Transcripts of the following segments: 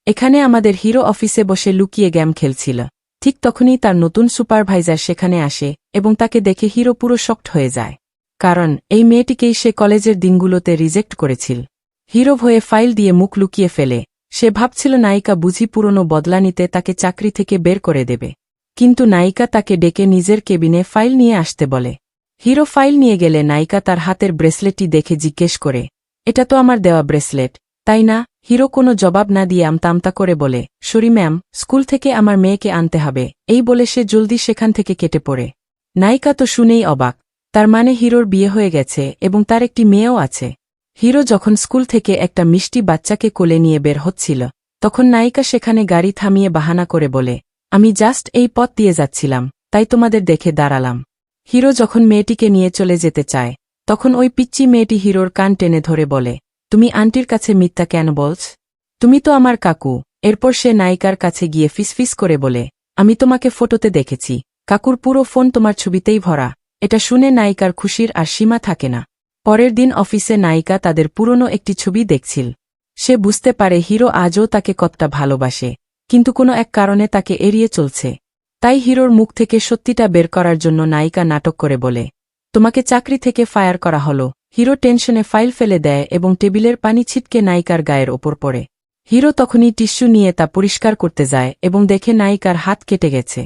এখানে আমাদের হিরো অফিসে বসে লুকিয়ে গেম খেলছিল। ঠিক তখনই তার নতুন সুপারভাইজার সেখানে আসে এবং তাকে দেখে হিরো পুরো শকড হয়ে যায়। কারণ এই মেয়েটিকেই সে কলেজের দিনগুলোতে রিজেক্ট করেছিল। হিরো ভয়ে ফাইল দিয়ে মুখ লুকিয়ে ফেলে। সে ভাবছিল নায়িকা বুঝি পুরনো বদলা নিতে তাকে চাকরি থেকে বের করে দেবে। কিন্তু নায়িকা তাকে ডেকে নিজের কেবিনে ফাইল নিয়ে আসতে বলে। হিরো ফাইল নিয়ে গেলে নায়িকা তার হাতের ব্রেসলেটটি দেখে জিজ্ঞেস করে, এটা তো আমার দেওয়া ব্রেসলেট, তাই না? হিরো কোনো জবাব না দিয়ে আমতা করে বলে, সরি ম্যাম, স্কুল থেকে আমার মেয়েকে আনতে হবে। এই বলে সে জলদি সেখান থেকে কেটে পড়ে। নায়িকা তো শুনেই অবাক। তার মানে হিরোর বিয়ে হয়ে গেছে এবং তার একটি মেয়েও আছে। হিরো যখন স্কুল থেকে একটা মিষ্টি বাচ্চাকে কোলে নিয়ে বের হচ্ছিল, তখন নায়িকা সেখানে গাড়ি থামিয়ে বাহানা করে বলে, আমি জাস্ট এই পথ দিয়ে যাচ্ছিলাম, তাই তোমাদের দেখে দাঁড়ালাম। হিরো যখন মেয়েটিকে নিয়ে চলে যেতে চায়, তখন ওই পিচ্চি মেয়েটি হিরোর কান টেনে ধরে বলে, তুমি আন্টির কাছে মিথ্যা কেন বলছ? তুমি তো আমার কাকু। এরপর সে নায়িকার কাছে গিয়ে ফিসফিস করে বলে, আমি তোমাকে ফটোতে দেখেছি, কাকুর পুরো ফোন তোমার ছবিতেই ভরা। এটা শুনে নায়িকার খুশির আর সীমা থাকে না। পরের দিন অফিসে নায়িকা তাদের পুরনো একটি ছবি দেখছিল। সে বুঝতে পারে হিরো আজও তাকে কতটা ভালোবাসে, কিন্তু কোনো এক কারণে তাকে এড়িয়ে চলছে। তাই হিরোর মুখ থেকে সত্যিটা বের করার জন্য নায়িকা নাটক করে বলে, তোমাকে চাকরি থেকে ফায়ার করা হলো। হিরো টেনশনে ফাইল ফেলে দেয় এবং টেবিলের পানি ছিটকে নায়িকার গায়ের ওপর পড়ে। হিরো তখনই টিস্যু নিয়ে তা পরিষ্কার করতে যায় এবং দেখে নায়িকার হাত কেটে গেছে।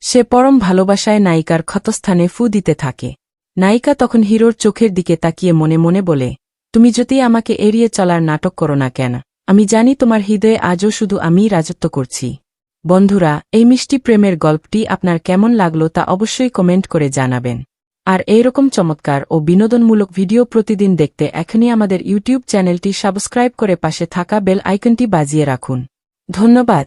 সে পরম ভালোবাসায় নায়িকার ক্ষতস্থানে ফু দিতে থাকে। নায়িকা তখন হিরোর চোখের দিকে তাকিয়ে মনে মনে বলে, তুমি যদি আমাকে এড়িয়ে চলার নাটক করো না কেন, আমি জানি তোমার হৃদয়ে আজও শুধু আমিই রাজত্ব করছি। বন্ধুরা, এই মিষ্টি প্রেমের গল্পটি আপনার কেমন লাগলো তা অবশ্যই কমেন্ট করে জানাবেন। আর এইরকম চমৎকার ও বিনোদনমূলক ভিডিও প্রতিদিন দেখতে এখনই আমাদের ইউটিউব চ্যানেলটি সাবস্ক্রাইব করে পাশে থাকা বেল আইকনটি বাজিয়ে রাখুন। ধন্যবাদ।